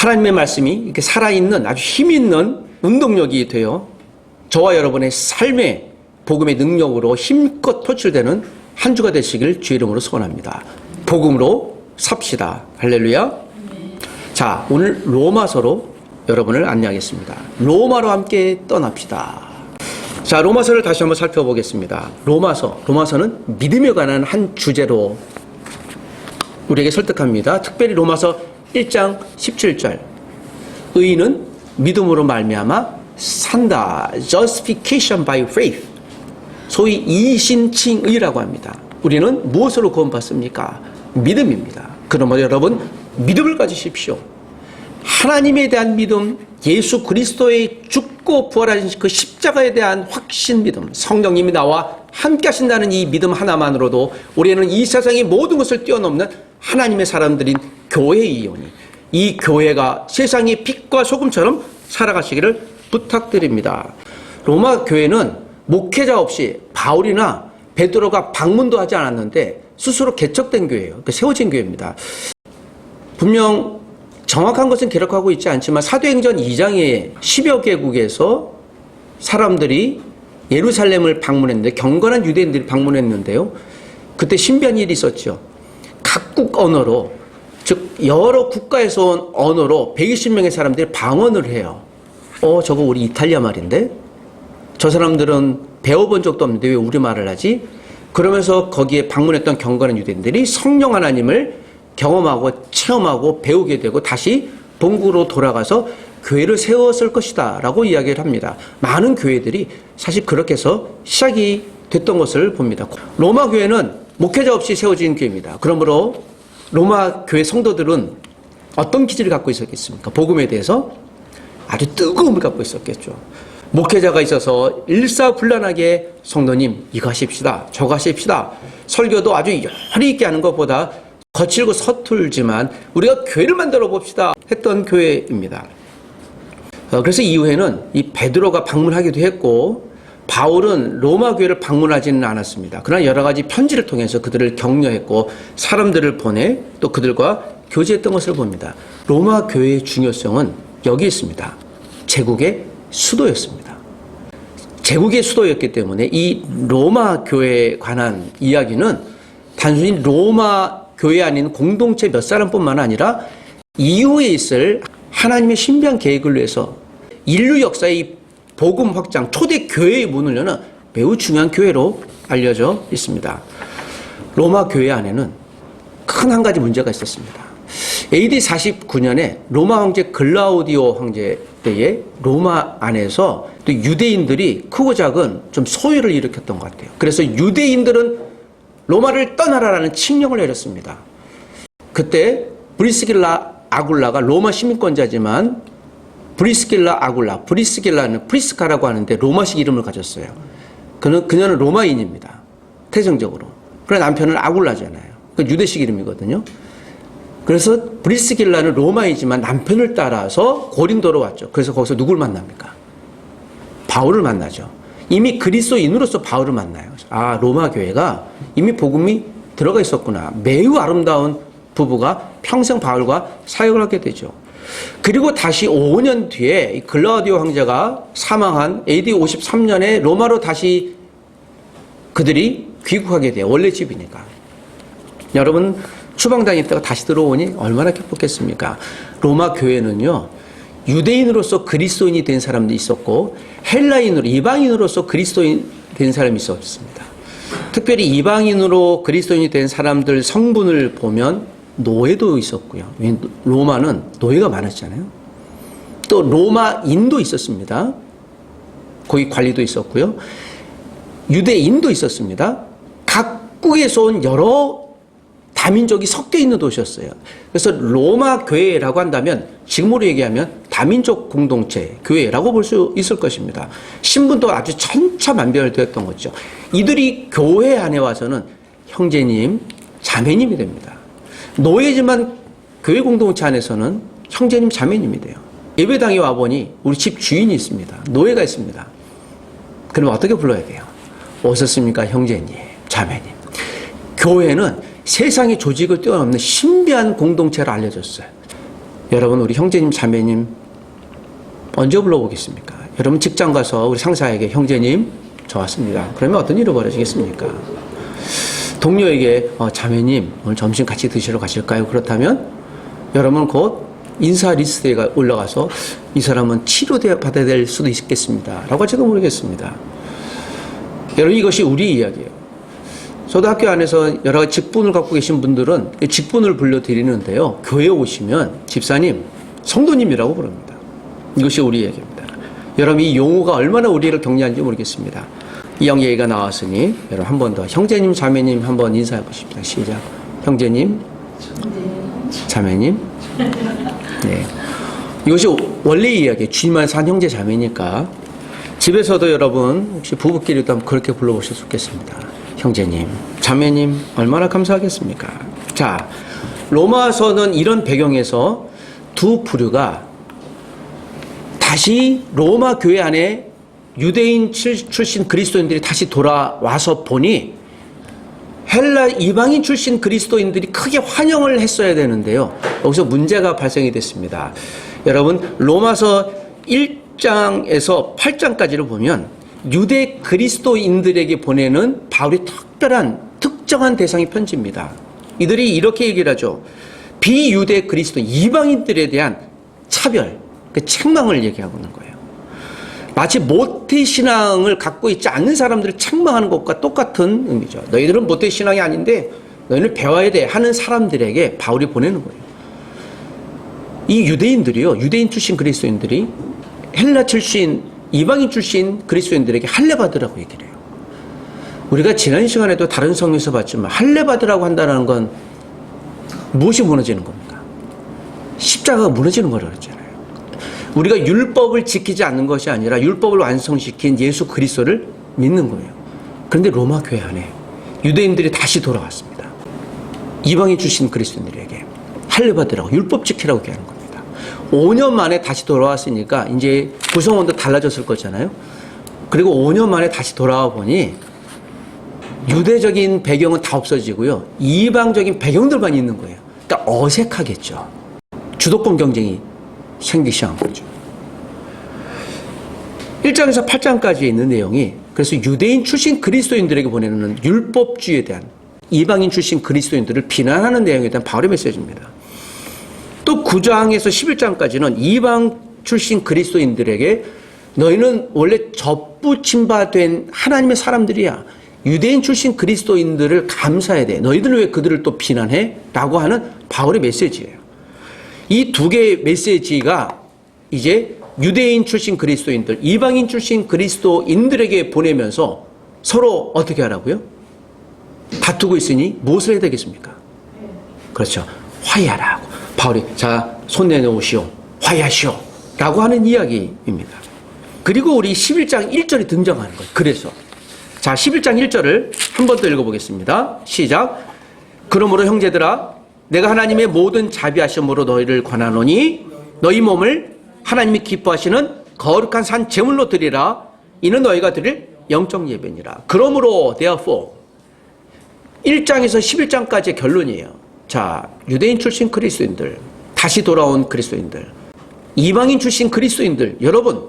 하나님의 말씀이 이렇게 살아있는 아주 힘있는 운동력이 되어 저와 여러분의 삶의 복음의 능력으로 힘껏 표출되는 한 주가 되시길 주의 이름으로 소원합니다. 복음으로 삽시다. 할렐루야. 자, 오늘 로마서로 여러분을 안내하겠습니다. 로마로 함께 떠납시다. 자, 로마서를 다시 한번 살펴보겠습니다. 로마서는 믿음에 관한 한 주제로 우리에게 설득합니다. 특별히 로마서 1장 17절 의인은 믿음으로 말미암아 산다. Justification by faith. 소위 이신칭의라고 합니다. 우리는 무엇으로 구원받습니까? 믿음입니다. 그러므로 여러분 믿음을 가지십시오. 하나님에 대한 믿음, 예수 그리스도의 죽고 부활하신 그 십자가에 대한 확신 믿음, 성령님이 나와 함께 하신다는 이 믿음 하나만으로도 우리는 이 세상의 모든 것을 뛰어넘는 하나님의 사람들인 교회의 이온이 이 교회가 세상의 빛과 소금처럼 살아가시기를 부탁드립니다. 로마 교회는 목회자 없이 바울이나 베드로가 방문도 하지 않았는데 스스로 개척된 교회예요. 세워진 교회입니다. 분명 정확한 것은 기록하고 있지 않지만 사도행전 2장에 10여 개국에서 사람들이 예루살렘을 방문했는데 경건한 유대인들이 방문했는데요. 그때 신비한 일이 있었죠. 각국 언어로, 즉 여러 국가에서 온 언어로 120명의 사람들이 방언을 해요. 저거 우리 이탈리아 말인데? 저 사람들은 배워본 적도 없는데 왜 우리말을 하지? 그러면서 거기에 방문했던 경건한 유대인들이 성령 하나님을 경험하고 체험하고 배우게 되고 다시 본국으로 돌아가서 교회를 세웠을 것이다 라고 이야기를 합니다. 많은 교회들이 사실 그렇게 해서 시작이 됐던 것을 봅니다. 로마 교회는 목회자 없이 세워진 교회입니다. 그러므로 로마 교회 성도들은 어떤 기질을 갖고 있었겠습니까? 복음에 대해서 아주 뜨거움을 갖고 있었겠죠. 목회자가 있어서 일사불란하게 성도님 이거 하십시다 저거 하십시다, 설교도 아주 열의 있게 하는 것보다 거칠고 서툴지만 우리가 교회를 만들어 봅시다 했던 교회입니다. 그래서 이후에는 이 베드로가 방문하기도 했고 바울은 로마 교회를 방문하지는 않았습니다. 그러나 여러 가지 편지를 통해서 그들을 격려했고 사람들을 보내 또 그들과 교제했던 것을 봅니다. 로마 교회의 중요성은 여기 있습니다. 제국의 수도였습니다. 제국의 수도였기 때문에 이 로마 교회에 관한 이야기는 단순히 로마 교회 아닌 공동체 몇 사람뿐만 아니라 이후에 있을 하나님의 신비한 계획을 위해서 인류 역사의 복음 확장, 초대 교회의 문을 여는 매우 중요한 교회로 알려져 있습니다. 로마 교회 안에는 큰 한 가지 문제가 있었습니다. AD 49년에 로마 황제 글라우디오 황제 때에 로마 안에서 또 유대인들이 크고 작은 좀 소요를 일으켰던 것 같아요. 그래서 유대인들은 로마를 떠나라라는 칙령을 내렸습니다. 그때 브리스길라 아굴라가 로마 시민권자지만 브리스길라는 프리스카라고 하는데 로마식 이름을 가졌어요. 그녀는 로마인입니다. 태생적으로. 그러나 남편은 아굴라잖아요. 그 유대식 이름이거든요. 그래서 브리스길라는 로마이지만 남편을 따라서 고린도로 왔죠. 그래서 거기서 누굴 만납니까? 바울을 만나죠. 이미 그리스도인으로서 바울을 만나요. 아, 로마 교회가 이미 복음이 들어가 있었구나. 매우 아름다운 부부가 평생 바울과 사역을 하게 되죠. 그리고 다시 5년 뒤에 글라우디오 황제가 사망한 AD 53년에 로마로 다시 그들이 귀국하게 돼요. 원래 집이니까. 여러분 추방당했다가 다시 들어오니 얼마나 기뻤겠습니까? 로마 교회는요, 유대인으로서 그리스도인이 된 사람도 있었고 헬라인으로 이방인으로서 그리스도인 된 사람이 있었습니다. 특별히 이방인으로 그리스도인이 된 사람들 성분을 보면 노예도 있었고요. 로마는 노예가 많았잖아요. 또 로마인도 있었습니다. 거기 관리도 있었고요. 유대인도 있었습니다. 각국에서 온 여러 다민족이 섞여 있는 도시였어요. 그래서 로마 교회라고 한다면 지금으로 얘기하면 다민족 공동체 교회라고 볼 수 있을 것입니다. 신분도 아주 천차만별되었던 거죠. 이들이 교회 안에 와서는 형제님, 자매님이 됩니다. 노예지만 교회 공동체 안에서는 형제님, 자매님이 돼요. 예배당에 와보니 우리 집 주인이 있습니다. 노예가 있습니다. 그럼 어떻게 불러야 돼요? 오셨습니까? 형제님, 자매님. 교회는 세상의 조직을 뛰어넘는 신비한 공동체로 알려졌어요. 여러분, 우리 형제님, 자매님 언제 불러보겠습니까? 여러분 직장 가서 우리 상사에게 형제님 저 왔습니다. 그러면 어떤 일이 벌어지겠습니까? 동료에게 자매님 오늘 점심 같이 드시러 가실까요? 그렇다면 여러분 곧 인사 리스트에 올라가서 이 사람은 치료받아야 될 수도 있겠습니다. 라고 할지도 모르겠습니다. 여러분, 이것이 우리 이야기예요. 저도 학교 안에서 여러 가지 직분을 갖고 계신 분들은 직분을 불러드리는데요. 교회에 오시면 집사님, 성도님이라고 부릅니다. 이것이 우리 얘기입니다. 여러분, 이 용어가 얼마나 우리를 격려하는지 모르겠습니다. 이형 얘기가 나왔으니 여러분 한 번 더 형제님, 자매님 한번 인사해 보십시다. 시작. 형제님, 자매님. 네. 이것이 원래 이야기예요. 주님만 산 형제, 자매니까. 집에서도 여러분 혹시 부부끼리도 한번 그렇게 불러보실 수 있겠습니다. 형제님, 자매님 얼마나 감사하겠습니까? 자, 로마서는 이런 배경에서 두 부류가 다시 로마 교회 안에 유대인 출신 그리스도인들이 다시 돌아와서 보니 헬라 이방인 출신 그리스도인들이 크게 환영을 했어야 되는데요. 여기서 문제가 발생이 됐습니다. 여러분, 로마서 1장에서 8장까지를 보면 유대 그리스도인들에게 보내는 바울의 특정한 대상의 편지입니다. 이들이 이렇게 얘기를 하죠. 비유대 그리스도 이방인들에 대한 차별, 그 책망을 얘기하고 있는 거예요. 마치 모태신앙을 갖고 있지 않는 사람들을 책망하는 것과 똑같은 의미죠. 너희들은 모태신앙이 아닌데 너희는 배워야 돼 하는 사람들에게 바울이 보내는 거예요. 이 유대인들이요, 유대인 출신 그리스도인들이 헬라 출신, 이방인 출신 그리스도인들에게 할례 받으라고 얘기를 해요. 우리가 지난 시간에도 다른 성경에서 봤지만 할례 받으라고 한다는 건 무엇이 무너지는 겁니까? 십자가가 무너지는 거라고 그랬잖아요. 우리가 율법을 지키지 않는 것이 아니라 율법을 완성시킨 예수 그리스도를 믿는 거예요. 그런데 로마 교회 안에 유대인들이 다시 돌아왔습니다. 이방인 출신 그리스도인들에게 할례 받으라고, 율법 지키라고 얘기하는 겁니다. 5년 만에 다시 돌아왔으니까 이제 구성원도 달라졌을 거잖아요. 그리고 5년 만에 다시 돌아와 보니 유대적인 배경은 다 없어지고요, 이방적인 배경들만 있는 거예요. 그러니까 어색하겠죠. 주도권 경쟁이 생기기 시작한 거죠. 1장에서 8장까지 있는 내용이 그래서 유대인 출신 그리스도인들에게 보내는 율법주의에 대한, 이방인 출신 그리스도인들을 비난하는 내용에 대한 바울의 메시지입니다. 또 9장에서 11장까지는 이방 출신 그리스도인들에게 너희는 원래 접붙임바된 하나님의 사람들이야. 유대인 출신 그리스도인들을 감사해야 돼. 너희들은 왜 그들을 또 비난해? 라고 하는 바울의 메시지예요. 이 두 개의 메시지가 이제 유대인 출신 그리스도인들, 이방인 출신 그리스도인들에게 보내면서 서로 어떻게 하라고요? 다투고 있으니 무엇을 해야 되겠습니까? 그렇죠. 화해하라고. 바울이 자, 손 내놓으시오. 화해하시오. 라고 하는 이야기입니다. 그리고 우리 11장 1절이 등장하는 거예요. 그래서 자, 11장 1절을 한 번 더 읽어보겠습니다. 시작. 그러므로 형제들아, 내가 하나님의 모든 자비하심으로 너희를 권하노니 너희 몸을 하나님이 기뻐하시는 거룩한 산 제물로 드리라. 이는 너희가 드릴 영적 예배니라. 그러므로 therefore 1장에서 11장까지의 결론이에요. 자, 유대인 출신 그리스도인들, 다시 돌아온 그리스도인들, 이방인 출신 그리스도인들, 여러분,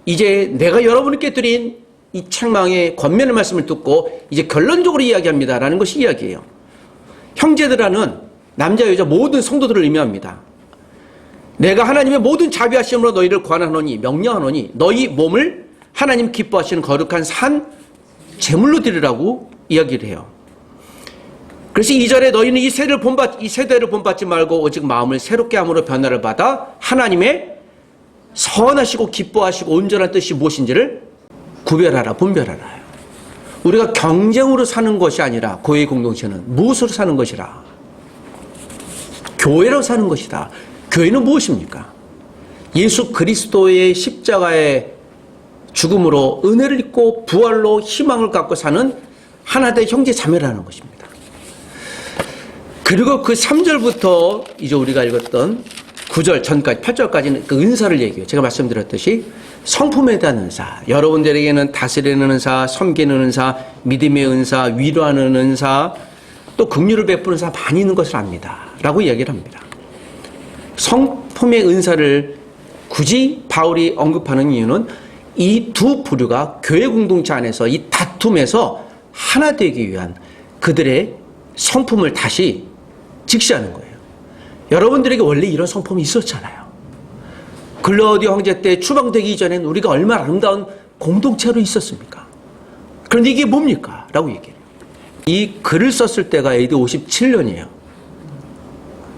이제 내가 여러분께 드린 이 책망의 권면의 말씀을 듣고 이제 결론적으로 이야기합니다라는 것이 이야기예요. 형제들아는 남자 여자 모든 성도들을 의미합니다. 내가 하나님의 모든 자비하심으로 너희를 권하노니, 명령하노니 너희 몸을 하나님 기뻐하시는 거룩한 산 제물로 드리라고 이야기를 해요. 그래서 2절에 너희는 이 세대를 본받지 말고 오직 마음을 새롭게 함으로 변화를 받아 하나님의 선하시고 기뻐하시고 온전한 뜻이 무엇인지를 구별하라, 분별하라. 우리가 경쟁으로 사는 것이 아니라 교회 공동체는 무엇으로 사는 것이라? 교회로 사는 것이다. 교회는 무엇입니까? 예수 그리스도의 십자가의 죽음으로 은혜를 입고 부활로 희망을 갖고 사는 하나된 형제 자매라는 것입니다. 그리고 그 3절부터 이제 우리가 읽었던 9절 전까지 8절까지는 그 은사를 얘기해요. 제가 말씀드렸듯이 성품에 대한 은사, 여러분들에게는 다스리는 은사, 섬기는 은사, 믿음의 은사, 위로하는 은사, 또 긍휼을 베푸는 은사 많이 있는 것을 압니다 라고 이야기를 합니다. 성품의 은사를 굳이 바울이 언급하는 이유는 이 두 부류가 교회 공동체 안에서 이 다툼에서 하나 되기 위한 그들의 성품을 다시 직시하는 거예요. 여러분들에게 원래 이런 성품이 있었잖아요. 글라우디오 황제 때 추방되기 전에는 우리가 얼마나 아름다운 공동체로 있었습니까? 그런데 이게 뭡니까? 라고 얘기해요. 이 글을 썼을 때가 AD 57년이에요.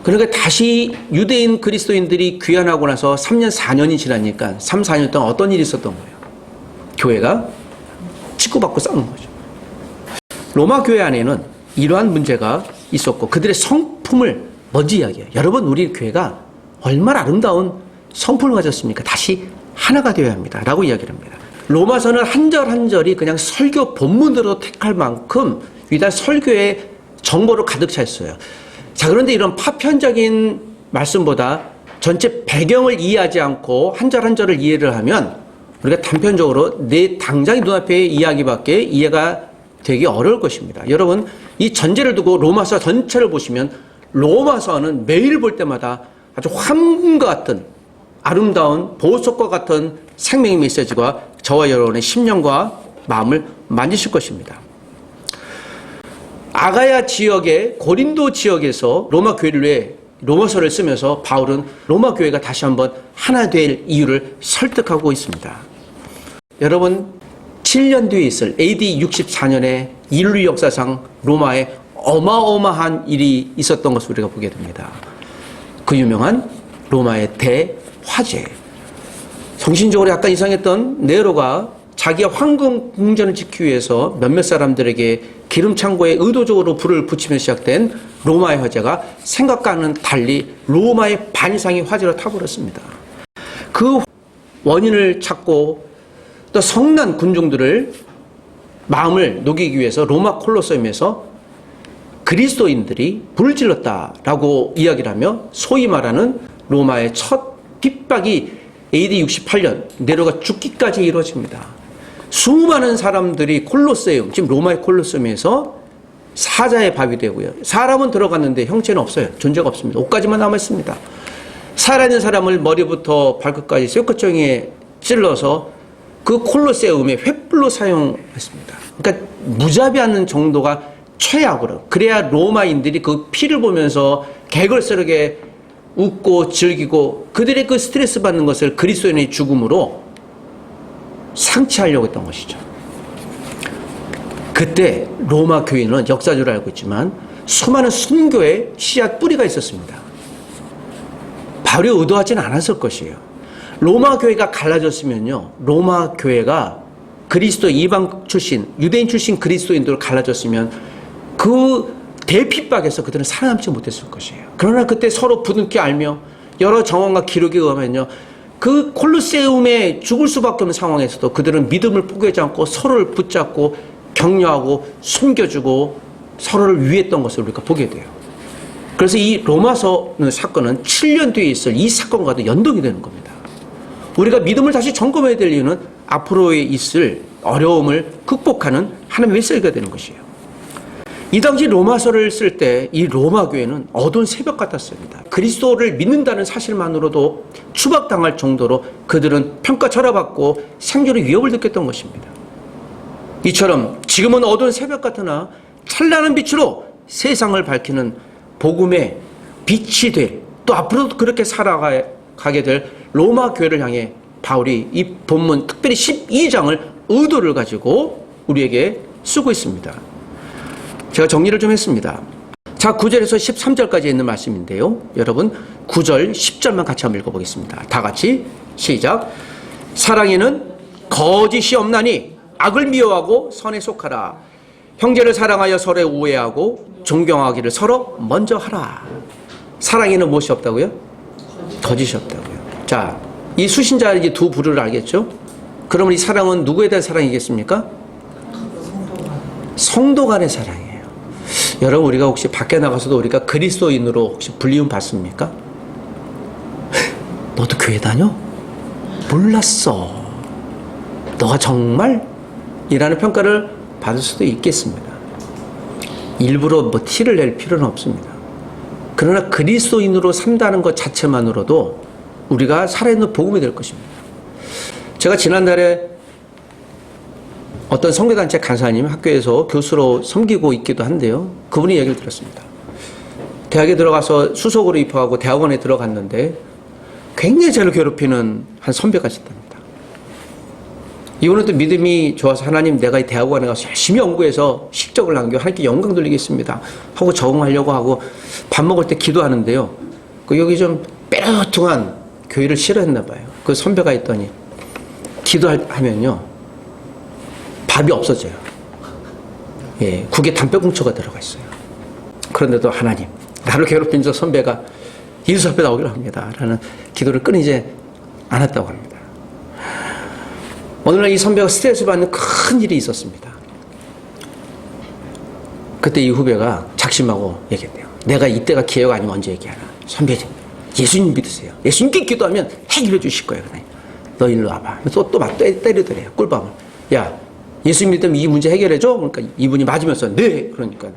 그러니까 다시 유대인 그리스도인들이 귀환하고 나서 3년 4년이 지나니까 3, 4년 동안 어떤 일이 있었던 거예요? 교회가 치고받고 싸우는 거죠. 로마 교회 안에는 이러한 문제가 있었고 그들의 성품을 먼저 이야기해요. 여러분, 우리 교회가 얼마나 아름다운 성품을 가졌습니까? 다시 하나가 되어야 합니다. 라고 이야기를 합니다. 로마서는 한 절 한 절이 그냥 설교 본문으로 택할 만큼 위대한 설교의 정보로 가득 차 있어요. 자, 그런데 이런 파편적인 말씀보다 전체 배경을 이해하지 않고 한 절 한 절을 이해를 하면 우리가 단편적으로 내 당장의 눈앞의 이야기밖에 이해가 되기 어려울 것입니다. 여러분, 이 전제를 두고 로마서 전체를 보시면 로마서는 매일 볼 때마다 아주 환과 같은 아름다운 보석과 같은 생명의 메시지가 저와 여러분의 심령과 마음을 만지실 것입니다. 아가야 지역의 고린도 지역에서 로마 교회를 위해 로마서를 쓰면서 바울은 로마 교회가 다시 한번 하나 될 이유를 설득하고 있습니다. 여러분, 7년 뒤에 있을 AD 64년에 인류 역사상 로마에 어마어마한 일이 있었던 것을 우리가 보게 됩니다. 그 유명한 로마의 대화재. 정신적으로 약간 이상했던 네로가 자기의 황금 궁전을 지키기 위해서 몇몇 사람들에게 기름 창고에 의도적으로 불을 붙이며 시작된 로마의 화재가 생각과는 달리 로마의 반 이상의 화재로 타버렸습니다. 그 원인을 찾고 또 성난 군중들을 마음을 녹이기 위해서 로마 콜로세움에서 그리스도인들이 불을 질렀다라고 이야기를 하며 소위 말하는 로마의 첫 핍박이 AD 68년 네로가 죽기까지 이루어집니다. 수많은 사람들이 콜로세움, 지금 로마의 콜로세움에서 사자의 밥이 되고요. 사람은 들어갔는데 형체는 없어요. 존재가 없습니다. 옷까지만 남아있습니다. 살아있는 사람을 머리부터 발끝까지 쇠끝정이에 찔러서 그 콜로세움에 횃불로 사용했습니다. 그러니까 무자비하는 정도가 최악으로. 그래야 로마인들이 그 피를 보면서 개걸스럽게 웃고 즐기고 그들의 그 스트레스 받는 것을 그리스도인의 죽음으로 상치하려고 했던 것이죠. 그때 로마 교회는 역사적으로 알고 있지만 수많은 순교의 씨앗 뿌리가 있었습니다. 바울이 의도하지는 않았을 것이에요. 로마 교회가 갈라졌으면요, 로마 교회가 그리스도 이방 출신, 유대인 출신 그리스도인들로 갈라졌으면 그 대핍박에서 그들은 살아남지 못했을 것이에요. 그러나 그때 서로 부둥켜 알며 여러 정황과 기록에 의하면요, 그 콜로세움에 죽을 수밖에 없는 상황에서도 그들은 믿음을 포기하지 않고 서로를 붙잡고 격려하고 숨겨주고 서로를 위했던 것을 우리가 보게 돼요. 그래서 이 로마서 사건은 7년 뒤에 있을 이 사건과도 연동이 되는 겁니다. 우리가 믿음을 다시 점검해야 될 이유는 앞으로에 있을 어려움을 극복하는 하나님의 메시지가 되는 것이에요. 이 당시 로마서를 쓸 때 이 로마 교회는 어두운 새벽 같았습니다. 그리스도를 믿는다는 사실만으로도 추박당할 정도로 그들은 평가절하받고 생존의 위협을 느꼈던 것입니다. 이처럼 지금은 어두운 새벽 같으나 찬란한 빛으로 세상을 밝히는 복음의 빛이 될, 또 앞으로도 그렇게 살아가게 될 로마 교회를 향해 바울이 이 본문 특별히 12장을 의도를 가지고 우리에게 쓰고 있습니다. 제가 정리를 좀 했습니다. 자, 9절에서 13절까지 있는 말씀인데요. 여러분 9절 10절만 같이 한번 읽어보겠습니다. 다 같이 시작. 사랑에는 거짓이 없나니 악을 미워하고 선에 속하라. 형제를 사랑하여 서로 우애하고 존경하기를 서로 먼저 하라. 사랑에는 무엇이 없다고요? 거짓이 없다고요. 자, 이 수신자 이제 두 부류를 알겠죠? 그러면 이 사랑은 누구에 대한 사랑이겠습니까? 성도 간의 사랑이에요. 여러분, 우리가 혹시 밖에 나가서도 우리가 그리스도인으로 혹시 불리움 받습니까? 너도 교회 다녀? 몰랐어. 너가 정말? 이라는 평가를 받을 수도 있겠습니다. 일부러 티를 낼 필요는 없습니다. 그러나 그리스도인으로 산다는 것 자체만으로도 우리가 살아있는 복음이 될 것입니다. 제가 지난달에 어떤 선교단체 간사님 학교에서 교수로 섬기고 있기도 한데요. 그분이 얘기를 들었습니다. 대학에 들어가서 수석으로 입학하고 대학원에 들어갔는데 굉장히 저를 괴롭히는 한 선배가 있답니다. 이분은 또 믿음이 좋아서 하나님 내가 이 대학원에 가서 열심히 연구해서 실적을 남겨 하나님께 영광 돌리겠습니다 하고 적응하려고 하고 밥 먹을 때 기도하는데요. 여기 좀 빼르퉁한 교회를 싫어했나 봐요. 그 선배가 있더니 기도하면요 밥이 없어져요. 예, 국에 담배꽁초가 들어가 있어요. 그런데도 하나님 나를 괴롭힌 저 선배가 예수 앞에 나오기를 합니다 라는 기도를 끊이지 않았다고 합니다. 어느 날 이 선배가 스트레스 받는 큰 일이 있었습니다. 그때 이 후배가 작심하고 얘기했대요. 내가 이때가 기회가 아니면 언제 얘기하나. 선배님 예수님 믿으세요. 예수님께 기도하면 해결해 주실 거예요. 너 일로 와봐. 또 막 때리더래요. 꿀밤을. 야 예수님 믿으면 이 문제 해결해 줘. 그러니까 이분이 맞으면서 네. 그러니까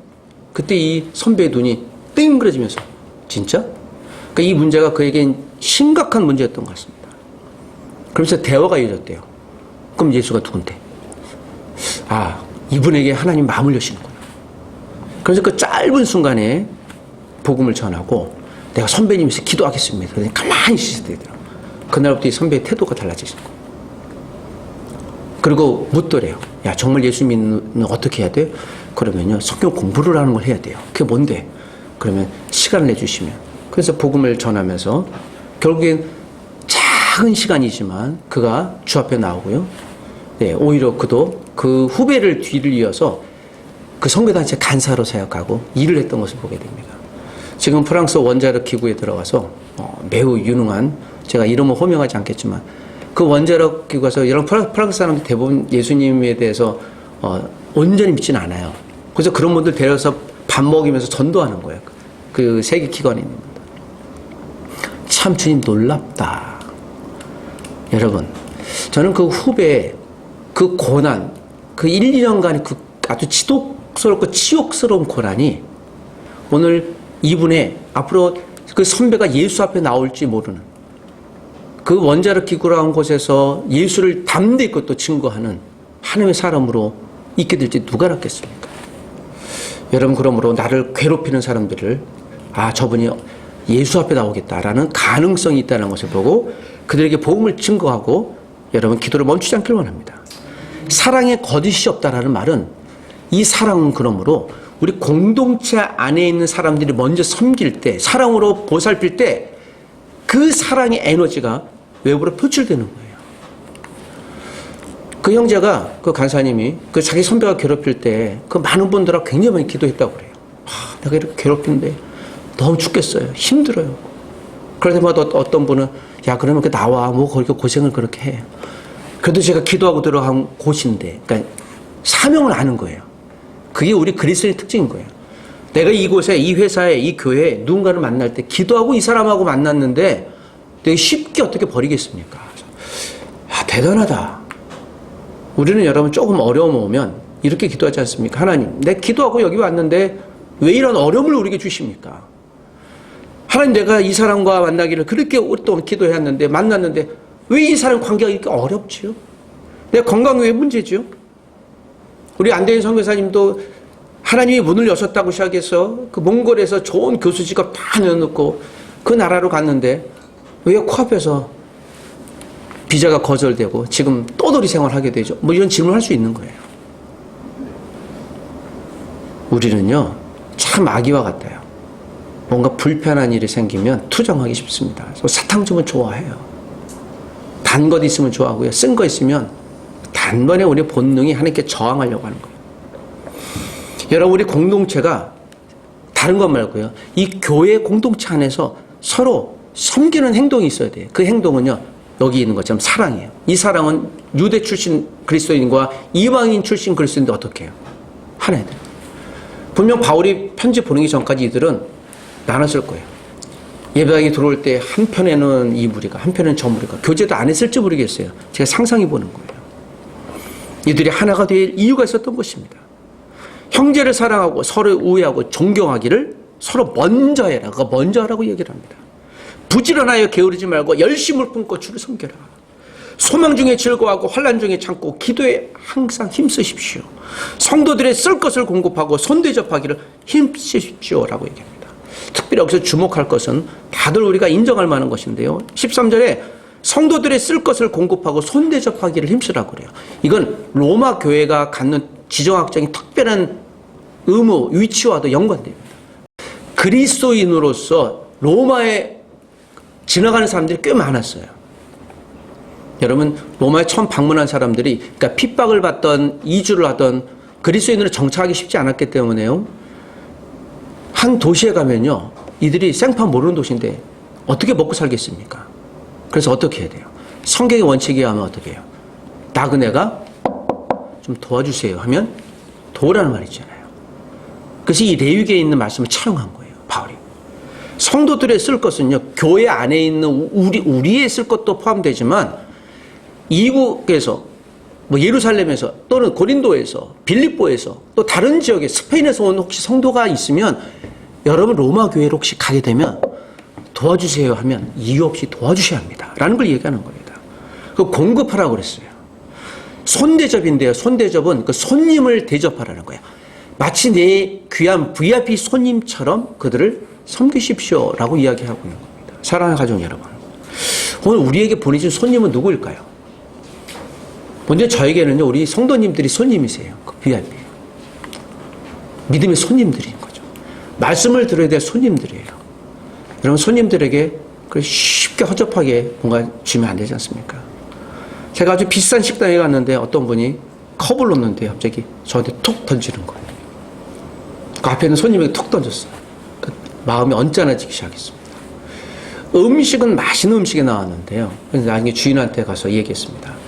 그때 이 선배의 눈이 땡그러지면서 진짜? 그러니까 이 문제가 그에겐 심각한 문제였던 것 같습니다. 그러면서 대화가 이어졌대요. 그럼 예수가 누군데? 아, 이분에게 하나님 마음을 여시는구나. 그래서 그 짧은 순간에 복음을 전하고 내가 선배님께서 기도하겠습니다. 그러니 가만히 있으시더라고요. 그날부터 이 선배의 태도가 달라지신 거예요. 그리고 묻더래요. 야, 정말 예수 믿는 어떻게 해야 돼? 그러면요, 성경 공부를 하는 걸 해야 돼요. 그게 뭔데? 그러면 시간을 내주시면. 그래서 복음을 전하면서 결국엔 작은 시간이지만 그가 주 앞에 나오고요. 네, 오히려 그도 그 후배를 뒤를 이어서 그 선교단체 간사로 사역하고 일을 했던 것을 보게 됩니다. 지금 프랑스 원자력 기구에 들어가서 매우 유능한, 제가 이름은 호명하지 않겠지만 그 원자력 기구에서 이런 프랑스 사람들 대부분 예수님에 대해서 온전히 믿지는 않아요. 그래서 그런 분들 데려서 밥 먹이면서 전도하는 거예요. 그 세계 기관에 있는 분들. 참 주님 놀랍다. 여러분, 저는 그 후배의 그 고난, 그 1, 2년간의 그 아주 지독스럽고 치욕스러운 고난이 오늘 이분의 앞으로 그 선배가 예수 앞에 나올지 모르는 그 원자력 기구라는 곳에서 예수를 담대 있고 또 증거하는 하나님의 사람으로 있게 될지 누가 알았겠습니까? 여러분, 그러므로 나를 괴롭히는 사람들을 저분이 예수 앞에 나오겠다라는 가능성이 있다는 것을 보고 그들에게 복음을 증거하고 여러분 기도를 멈추지 않기를 원합니다. 사랑에 거짓이 없다라는 말은 이 사랑은 그러므로 우리 공동체 안에 있는 사람들이 먼저 섬길 때, 사랑으로 보살필 때 그 사랑의 에너지가 외부로 표출되는 거예요. 그 형제가, 그 간사님이 그 자기 선배가 괴롭힐 때 그 많은 분들하고 굉장히 많이 기도했다고 그래요. 내가 이렇게 괴롭히는데 너무 죽겠어요. 힘들어요. 그럴 때마다 어떤 분은 야, 그러면 그 나와. 뭐 그렇게 고생을 그렇게 해. 그래도 제가 기도하고 들어간 곳인데, 그러니까 사명을 아는 거예요. 그게 우리 그리스도인의 특징인 거예요. 내가 이곳에, 이 회사에, 이 교회에 누군가를 만날 때 기도하고 이 사람하고 만났는데 내가 쉽게 어떻게 버리겠습니까? 대단하다. 우리는 여러분 조금 어려움 오면 이렇게 기도하지 않습니까? 하나님, 내가 기도하고 여기 왔는데 왜 이런 어려움을 우리에게 주십니까? 하나님, 내가 이 사람과 만나기를 그렇게 오랫동안 기도했는데 만났는데 왜 이 사람 관계가 이렇게 어렵지요? 내 건강이 왜 문제지요? 우리 안대인 선교사님도 하나님이 문을 여셨다고 시작해서 그 몽골에서 좋은 교수 직업 다 내놓고 그 나라로 갔는데 왜 코앞에서 비자가 거절되고 지금 떠돌이 생활하게 되죠? 뭐 이런 질문을 할 수 있는 거예요. 우리는요, 참 아기와 같아요. 뭔가 불편한 일이 생기면 투정하기 쉽습니다. 사탕 주면 좋아해요. 단 것 있으면 좋아하고요. 쓴 거 있으면 단번에 우리 본능이 하나님께 저항하려고 하는 거예요. 여러분, 우리 공동체가 다른 것 말고요, 이 교회 공동체 안에서 서로 섬기는 행동이 있어야 돼요. 그 행동은요, 여기 있는 것처럼 사랑이에요. 이 사랑은 유대 출신 그리스도인과 이방인 출신 그리스도인인데 어떻게 해요? 하나야 돼요. 분명 바울이 편지 보내기 전까지 이들은 나눴을 거예요. 예배당에 들어올 때 한편에는 이 무리가, 한편에는 저 무리가, 교제도 안 했을지 모르겠어요. 제가 상상해 보는 거예요. 이들이 하나가 될 이유가 있었던 것입니다. 형제를 사랑하고 서로 우애하고 존경하기를 서로 먼저 해라. 그거 먼저 하라고 얘기를 합니다. 부지런하여 게으르지 말고 열심을 품고 주를 섬겨라. 소망 중에 즐거워하고 환난 중에 참고 기도에 항상 힘쓰십시오. 성도들의 쓸 것을 공급하고 손대접하기를 힘쓰십시오라고 얘기합니다. 특별히 여기서 주목할 것은 다들 우리가 인정할 만한 것인데요. 13절에 성도들의 쓸 것을 공급하고 손대접하기를 힘쓰라고 그래요. 이건 로마 교회가 갖는 지정학적인 특별한 의무, 위치와도 연관됩니다. 그리스도인으로서 로마에 지나가는 사람들이 꽤 많았어요. 여러분, 로마에 처음 방문한 사람들이, 그러니까 핍박을 받던, 이주를 하던 그리스도인으로 정착하기 쉽지 않았기 때문에요. 한 도시에 가면요, 이들이 생판 모르는 도시인데 어떻게 먹고 살겠습니까? 그래서 어떻게 해야 돼요? 성경의 원칙에 하면 어떻게 해요? 나그네가 좀 도와주세요 하면 도우라는 말이 있잖아요. 그래서 이 레위기에 있는 말씀을 차용한 거예요, 바울이. 성도들의 쓸 것은요, 교회 안에 있는 우리의 쓸 것도 포함되지만 이국에서, 예루살렘에서 또는 고린도에서, 빌립보에서 또 다른 지역에 스페인에서 온 혹시 성도가 있으면 여러분 로마 교회로 혹시 가게 되면 도와주세요 하면 이유 없이 도와주셔야 합니다. 라는 걸 얘기하는 겁니다. 그 공급하라고 그랬어요. 손대접인데요. 손대접은 그 손님을 대접하라는 거예요. 마치 내 귀한 VIP 손님처럼 그들을 섬기십시오 라고 이야기하고 있는 겁니다. 사랑하는 가족 여러분, 오늘 우리에게 보내준 손님은 누구일까요? 먼저 저에게는요, 우리 성도님들이 손님이세요. 그 VIP. 믿음의 손님들인 거죠. 말씀을 들어야 될 손님들이에요. 여러분, 손님들에게 쉽게 허접하게 뭔가 주면 안 되지 않습니까? 제가 아주 비싼 식당에 갔는데 어떤 분이 컵을 놓는데 갑자기 저한테 툭 던지는 거예요. 그 앞에 있는 손님에게 툭 던졌어요. 그 마음이 언짢아지기 시작했습니다. 음식은 맛있는 음식이 나왔는데요. 그래서 나중에 주인한테 가서 얘기했습니다.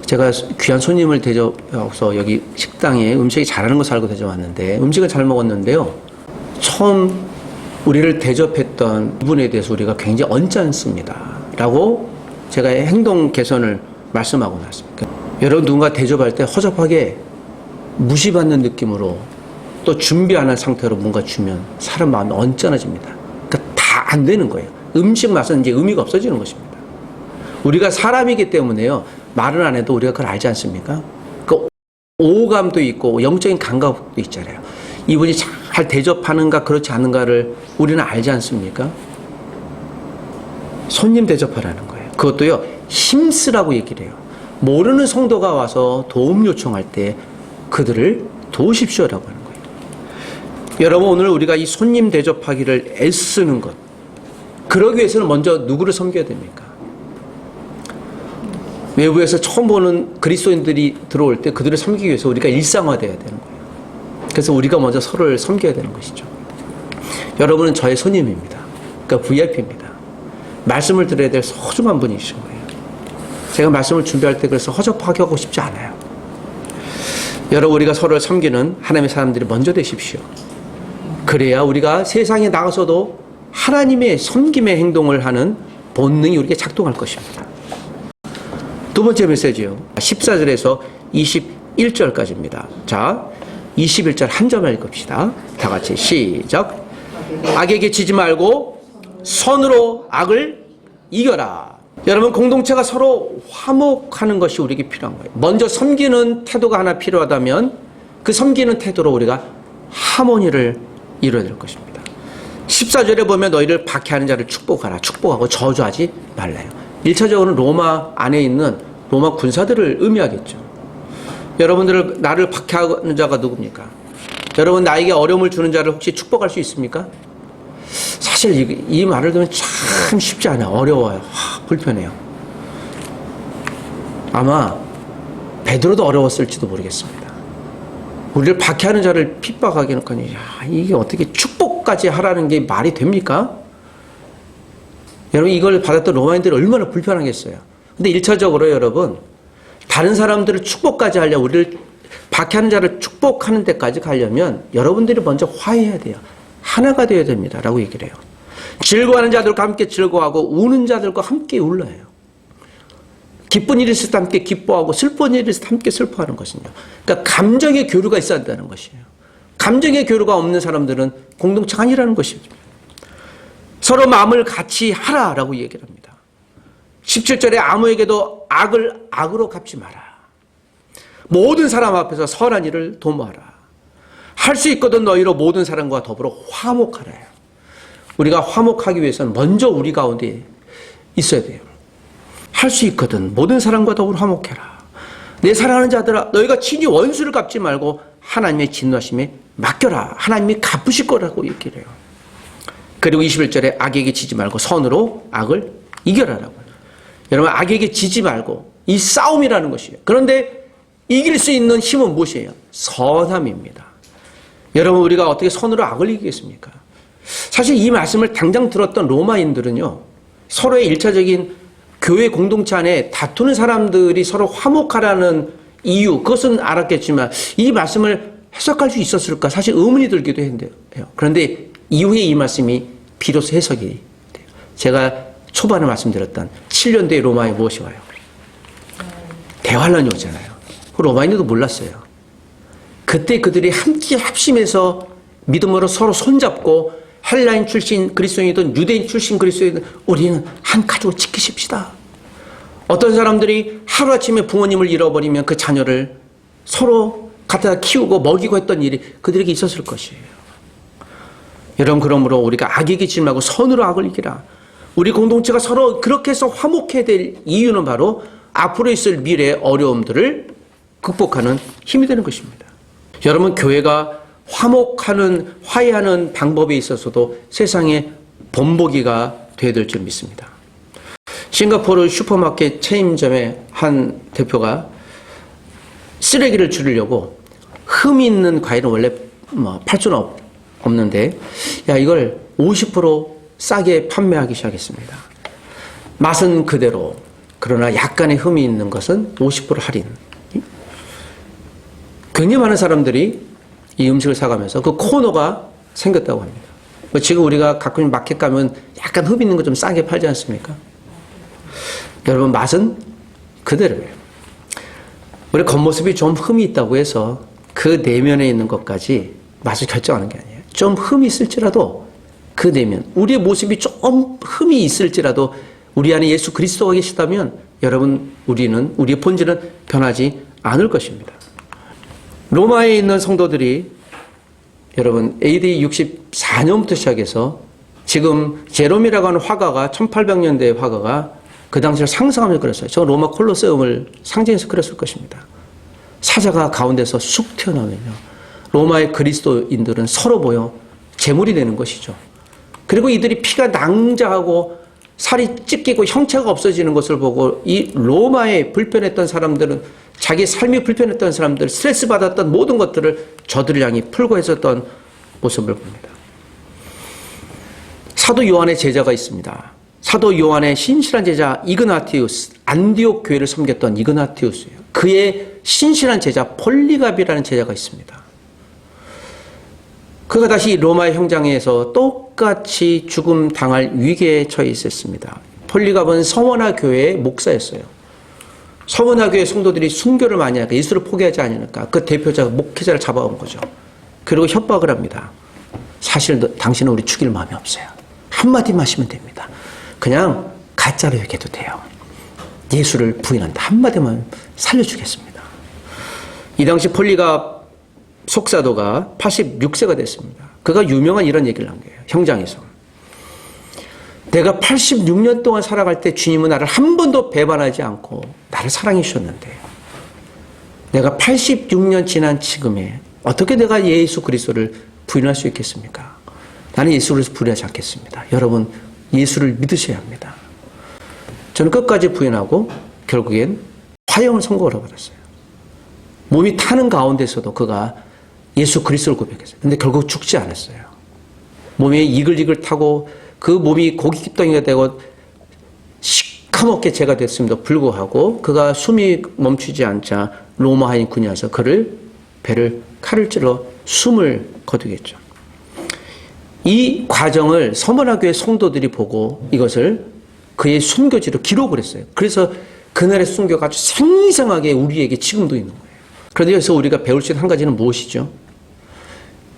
제가 귀한 손님을 대접해서 여기 식당에 음식이 잘하는 거 알고 대접왔는데 음식을 잘 먹었는데요. 처음 우리를 대접했던 분에 대해서 우리가 굉장히 언짢습니다. 라고 제가 행동 개선을 말씀하고 났습니다. 여러분, 누군가 대접할 때 허접하게 무시받는 느낌으로 또 준비 안 한 상태로 뭔가 주면 사람 마음이 언짢아집니다. 그러니까 다 안 되는 거예요. 음식 맛은 이제 의미가 없어지는 것입니다. 우리가 사람이기 때문에요. 말은 안 해도 우리가 그걸 알지 않습니까? 그 오감도 있고 영적인 감각도 있잖아요. 이분이 잘 대접하는가 그렇지 않은가를 우리는 알지 않습니까? 손님 대접하라는 거예요. 그것도요, 힘쓰라고 얘기를 해요. 모르는 성도가 와서 도움 요청할 때 그들을 도우십시오라고 하는 거예요. 여러분, 오늘 우리가 이 손님 대접하기를 애쓰는 것, 그러기 위해서는 먼저 누구를 섬겨야 됩니까? 외부에서 처음 보는 그리스도인들이 들어올 때 그들을 섬기기 위해서 우리가 일상화되어야 되는 거예요. 그래서 우리가 먼저 서로를 섬겨야 되는 것이죠. 여러분은 저의 손님입니다. 그러니까 VIP입니다. 말씀을 들어야 될 소중한 분이신 거예요. 제가 말씀을 준비할 때 그래서 허접하게 하고 싶지 않아요. 여러분, 우리가 서로를 섬기는 하나님의 사람들이 먼저 되십시오. 그래야 우리가 세상에 나가서도 하나님의 섬김의 행동을 하는 본능이 우리에게 작동할 것입니다. 두 번째 메시지요. 14절에서 21절까지입니다. 자, 21절 한 절만 읽읍시다. 다 같이 시작. 악에게 지지 말고 선으로 악을 이겨라. 여러분, 공동체가 서로 화목하는 것이 우리에게 필요한 거예요. 먼저 섬기는 태도가 하나 필요하다면 그 섬기는 태도로 우리가 하모니를 이뤄야 될 것입니다. 14절에 보면 너희를 박해하는 자를 축복하라. 축복하고 저주하지 말라요. 1차적으로는 로마 안에 있는 로마 군사들을 의미하겠죠. 여러분들을, 나를 박해하는 자가 누굽니까? 여러분, 나에게 어려움을 주는 자를 혹시 축복할 수 있습니까? 사실 이 말을 들으면 참 쉽지 않아요. 어려워요. 불편해요. 아마 베드로도 어려웠을지도 모르겠습니다. 우리를 박해하는 자를 핍박하게 놓고는, 이게 어떻게 축복까지 하라는 게 말이 됩니까? 여러분, 이걸 받았던 로마인들이 얼마나 불편하겠어요. 근데 1차적으로 여러분, 다른 사람들을 축복까지 하려면, 우리를 박해하는 자를 축복하는 데까지 가려면 여러분들이 먼저 화해해야 돼요. 하나가 되어야 됩니다. 라고 얘기를 해요. 즐거워하는 자들과 함께 즐거워하고 우는 자들과 함께 울어요. 기쁜 일이 있을 때 함께 기뻐하고 슬픈 일이 있을 때 함께 슬퍼하는 것은요. 그러니까 감정의 교류가 있어야 한다는 것이에요. 감정의 교류가 없는 사람들은 공동체가 아니라는 것입니다. 서로 마음을 같이 하라라고 얘기를 합니다. 17절에 아무에게도 악을 악으로 갚지 마라. 모든 사람 앞에서 선한 일을 도모하라. 할 수 있거든 너희로 모든 사람과 더불어 화목하라. 우리가 화목하기 위해서는 먼저 우리 가운데 있어야 돼요. 할 수 있거든 모든 사람과 더불어 화목해라. 내 사랑하는 자들아 너희가 친히 원수를 갚지 말고 하나님의 진노하심에 맡겨라. 하나님이 갚으실 거라고 얘기를 해요. 그리고 21절에 악에게 지지 말고 선으로 악을 이겨라라고. 여러분 악에게 지지 말고 이 싸움이라는 것이에요. 그런데 이길 수 있는 힘은 무엇이에요? 선함입니다. 여러분 우리가 어떻게 선으로 악을 이기겠습니까? 사실 이 말씀을 당장 들었던 로마인들은요. 서로의 일차적인 교회 공동체 안에 다투는 사람들이 서로 화목하라는 이유 그것은 알았겠지만 이 말씀을 해석할 수 있었을까? 사실 의문이 들기도 했는데요. 그런데 이후에 이 말씀이 비로소 해석이 돼요. 제가 초반에 말씀드렸던 7년대의 로마에 무엇이 와요? 대환란이 오잖아요. 로마인들도 몰랐어요. 그때 그들이 함께 합심해서 믿음으로 서로 손잡고 헬라인 출신 그리스도인이든 유대인 출신 그리스도인이든 우리는 한 가족을 지키십시다. 어떤 사람들이 하루아침에 부모님을 잃어버리면 그 자녀를 서로 갖다 키우고 먹이고 했던 일이 그들에게 있었을 것이에요. 여러분 그러므로 우리가 악에게 지지 말고 선으로 악을 이기라. 우리 공동체가 서로 그렇게 해서 화목해야 될 이유는 바로 앞으로 있을 미래의 어려움들을 극복하는 힘이 되는 것입니다. 여러분 교회가 화목하는 화해하는 방법에 있어서도 세상의 본보기가 되어야 될 줄 믿습니다. 싱가포르 슈퍼마켓 체인점의 한 대표가 쓰레기를 줄이려고 흠이 있는 과일은 원래 팔 수는 없는데 이걸 50% 싸게 판매하기 시작했습니다. 맛은 그대로 그러나 약간의 흠이 있는 것은 50% 할인. 굉장히 많은 사람들이 이 음식을 사가면서 그 코너가 생겼다고 합니다. 지금 우리가 가끔 마켓 가면 약간 흠 있는 거 좀 싸게 팔지 않습니까? 여러분 맛은 그대로예요. 우리 겉모습이 좀 흠이 있다고 해서 그 내면에 있는 것까지 맛을 결정하는 게 아니에요. 좀 흠이 있을지라도 그 내면 우리의 모습이 좀 흠이 있을지라도 우리 안에 예수 그리스도가 계시다면 여러분 우리의 본질은 변하지 않을 것입니다. 로마에 있는 성도들이 여러분 AD 64년부터 시작해서 지금 제롬이라고 하는 화가가 1800년대의 화가가 그 당시를 상상하면서 그렸어요. 저 로마 콜로세움을 상징해서 그렸을 것입니다. 사자가 가운데서 쑥 튀어나오면요. 로마의 그리스도인들은 서로 모여 제물이 되는 것이죠. 그리고 이들이 피가 낭자하고 살이 찢기고 형체가 없어지는 것을 보고 이 로마에 불편했던 사람들은 자기 삶이 불편했던 사람들, 스트레스 받았던 모든 것들을 저들을 향해 풀고 했었던 모습을 봅니다. 사도 요한의 제자가 있습니다. 사도 요한의 신실한 제자 이그나티우스, 안디옥 교회를 섬겼던 이그나티우스예요. 그의 신실한 제자 폴리갑이라는 제자가 있습니다. 그가 다시 로마의 형장에서 똑같이 죽음 당할 위기에 처해 있었습니다. 폴리갑은 서머나 교회의 목사였어요. 서머나 교회 성도들이 순교를 많이 하니까 예수를 포기하지 않으니까 그 대표자가 목회자를 잡아온 거죠. 그리고 협박을 합니다. 사실 당신은 우리 죽일 마음이 없어요. 한마디만 하시면 됩니다. 그냥 가짜로 얘기해도 돼요. 예수를 부인한다. 한마디만 살려주겠습니다. 이 당시 폴리갑 속사도가 86세가 됐습니다. 그가 유명한 이런 얘기를 한 거예요. 형장에서. 내가 86년 동안 살아갈 때 주님은 나를 한 번도 배반하지 않고 나를 사랑해 주셨는데 내가 86년 지난 지금에 어떻게 내가 예수 그리스도를 부인할 수 있겠습니까? 나는 예수 그리스도 부인하지 않겠습니다. 여러분 예수를 믿으셔야 합니다. 저는 끝까지 부인하고 결국엔 화형을 선고를 받았어요. 몸이 타는 가운데서도 그가 예수 그리스도를 고백했어요. 근데 결국 죽지 않았어요. 몸에 이글이글 타고 그 몸이 고깃덩이가 되고 시커멓게 죄가 됐음에도 불구하고 그가 숨이 멈추지 않자 로마 하인군이 와서 그를 배를 칼을 찔러 숨을 거두겠죠. 이 과정을 서머나교회 성도들이 보고 이것을 그의 순교지로 기록을 했어요. 그래서 그날의 순교가 아주 생생하게 우리에게 지금도 있는 거예요. 그런데 여기서 우리가 배울 수 있는 한 가지는 무엇이죠?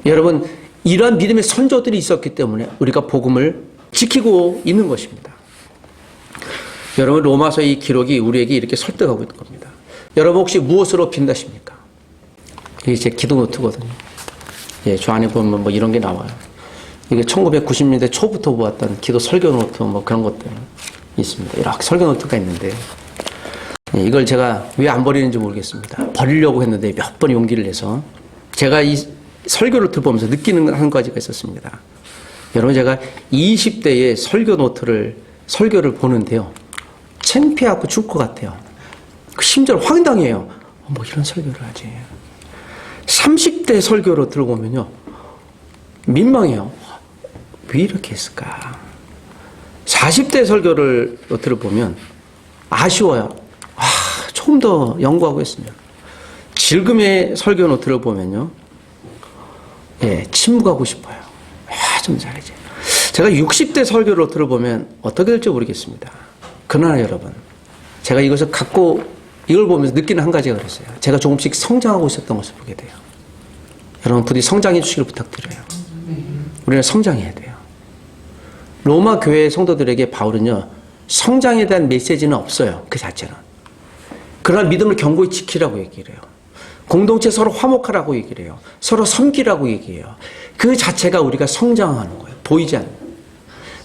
여러분 이러한 믿음의 선조들이 있었기 때문에 우리가 복음을 지키고 있는 것입니다. 여러분, 로마서 이 기록이 우리에게 이렇게 설득하고 있는 겁니다. 여러분, 혹시 무엇으로 빈다십니까? 이게 제 기도 노트거든요. 예, 저 안에 보면 뭐 이런 게 나와요. 이게 1990년대 초부터 보았던 기도 설교 노트 뭐 그런 것들 있습니다. 이렇게 설교 노트가 있는데, 예, 이걸 제가 왜 안 버리는지 모르겠습니다. 버리려고 했는데 몇 번 용기를 내서 제가 이 설교를 들어보면서 느끼는 한 가지가 있었습니다. 여러분, 제가 20대의 설교를 보는데요. 창피하고 죽을 것 같아요. 심지어 황당해요. 뭐 이런 설교를 하지. 30대 설교로 들어보면요. 민망해요. 왜 이렇게 했을까? 40대 설교를 들어보면 아쉬워요. 조금 더 연구하고 했으면. 질금의 설교로 들어보면요. 예, 침묵하고 싶어요. 좀 잘하지. 제가 60대 설교로 들어보면 어떻게 될지 모르겠습니다. 그러나 여러분, 제가 이걸 보면서 느끼는 한 가지가 그랬어요. 제가 조금씩 성장하고 있었던 것을 보게 돼요. 여러분, 부디 성장해 주시길 부탁드려요. 우리는 성장해야 돼요. 로마 교회 성도들에게 바울은요, 성장에 대한 메시지는 없어요. 그 자체는. 그러나 믿음을 견고히 지키라고 얘기를 해요. 공동체 서로 화목하라고 얘기를 해요. 서로 섬기라고 얘기해요. 그 자체가 우리가 성장하는 거예요. 보이지 않는.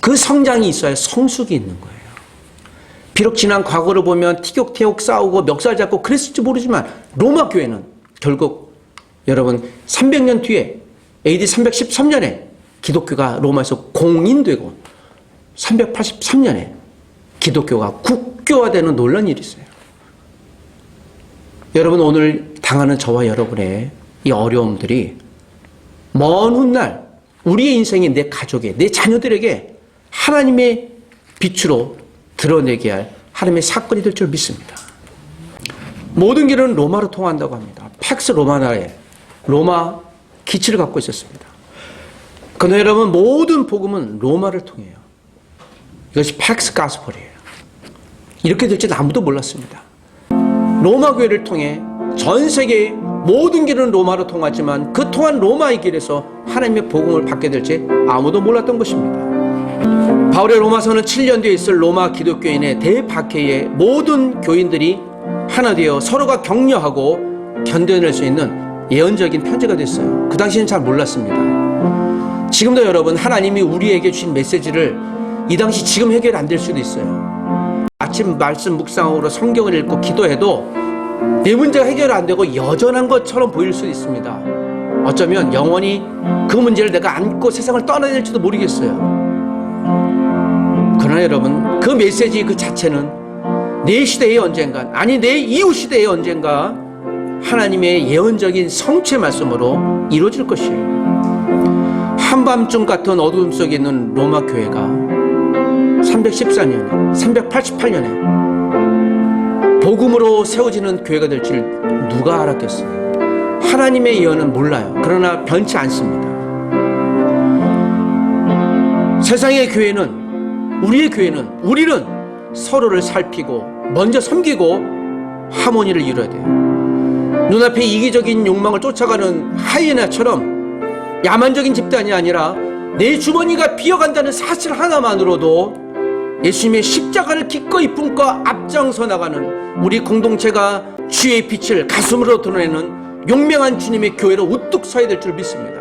그 성장이 있어야 성숙이 있는 거예요. 비록 지난 과거를 보면 티격태격 싸우고 멱살 잡고 그랬을지 모르지만 로마 교회는 결국 여러분 300년 뒤에 AD 313년에 기독교가 로마에서 공인되고 383년에 기독교가 국교화되는 놀라운 일이 있어요. 여러분, 오늘 당하는 저와 여러분의 이 어려움들이 먼 훗날 우리의 인생에, 내 가족에, 내 자녀들에게 하나님의 빛으로 드러내게 할 하나님의 사건이 될 줄 믿습니다. 모든 길은 로마로 통한다고 합니다. 팩스 로마나에 로마 기치를 갖고 있었습니다. 그러나 여러분, 모든 복음은 로마를 통해요. 이것이 팩스 가스펠이에요. 이렇게 될 줄 아무도 몰랐습니다. 로마 교회를 통해 전 세계의 모든 길은 로마로 통하지만 그 통한 로마의 길에서 하나님의 복음을 받게 될지 아무도 몰랐던 것입니다. 바울의 로마서는 7년 뒤에 있을 로마 기독교인의 대박해의 모든 교인들이 하나 되어 서로가 격려하고 견뎌낼 수 있는 예언적인 편지가 됐어요. 그 당시에는 잘 몰랐습니다. 지금도 여러분, 하나님이 우리에게 주신 메시지를 이 당시 지금 해결 안 될 수도 있어요. 아침 말씀 묵상으로 성경을 읽고 기도해도 내 문제가 해결 안 되고 여전한 것처럼 보일 수도 있습니다. 어쩌면 영원히 그 문제를 내가 안고 세상을 떠나야 될지도 모르겠어요. 그러나 여러분, 그 메시지 그 자체는 내 시대의 언젠가, 아니 내 이후 시대의 언젠가 하나님의 예언적인 성취의 말씀으로 이루어질 것이에요. 한밤중 같은 어두움 속에 있는 로마 교회가 314년에 388년에 복음으로 세워지는 교회가 될 줄 누가 알았겠어요. 하나님의 예언은 몰라요. 그러나 변치 않습니다. 세상의 교회는, 우리의 교회는, 우리는 서로를 살피고 먼저 섬기고 하모니를 이루어야 돼요. 눈앞에 이기적인 욕망을 쫓아가는 하이에나처럼 야만적인 집단이 아니라 내 주머니가 비어간다는 사실 하나만으로도 예수님의 십자가를 기꺼이 품고 앞장서 나가는 우리 공동체가 주의 빛을 가슴으로 드러내는 용맹한 주님의 교회로 우뚝 서야 될 줄 믿습니다.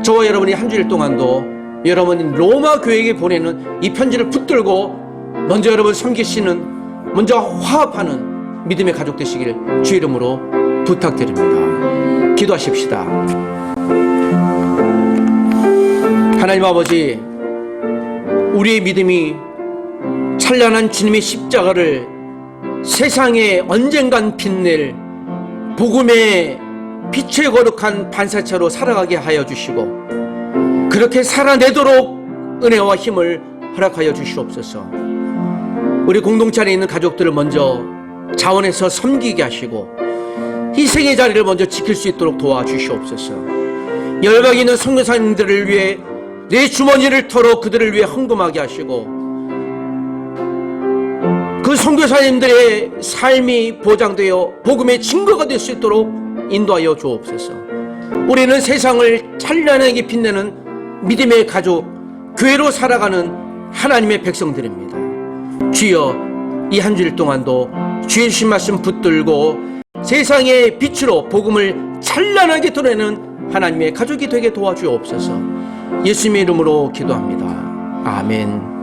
저와 여러분이 한 주일 동안도 여러분이 로마 교회에게 보내는 이 편지를 붙들고 먼저 여러분 섬기시는, 먼저 화합하는 믿음의 가족 되시길 주의 이름으로 부탁드립니다. 기도하십시다. 하나님 아버지, 우리의 믿음이 찬란한 주님의 십자가를 세상에 언젠간 빛낼 복음의 빛의 거룩한 반사체로 살아가게 하여 주시고 그렇게 살아내도록 은혜와 힘을 허락하여 주시옵소서. 우리 공동체 안에 있는 가족들을 먼저 자원해서 섬기게 하시고 희생의 자리를 먼저 지킬 수 있도록 도와주시옵소서. 열방에 있는 선교사님들을 위해 내 주머니를 털어 그들을 위해 헌금하게 하시고 그 선교사님들의 삶이 보장되어 복음의 증거가 될 수 있도록 인도하여 주옵소서. 우리는 세상을 찬란하게 빛내는 믿음의 가족, 교회로 살아가는 하나님의 백성들입니다. 주여, 이 한 주일 동안도 주의 주신 말씀 붙들고 세상의 빛으로 복음을 찬란하게 드러내는 하나님의 가족이 되게 도와주옵소서. 예수님의 이름으로 기도합니다. 아멘.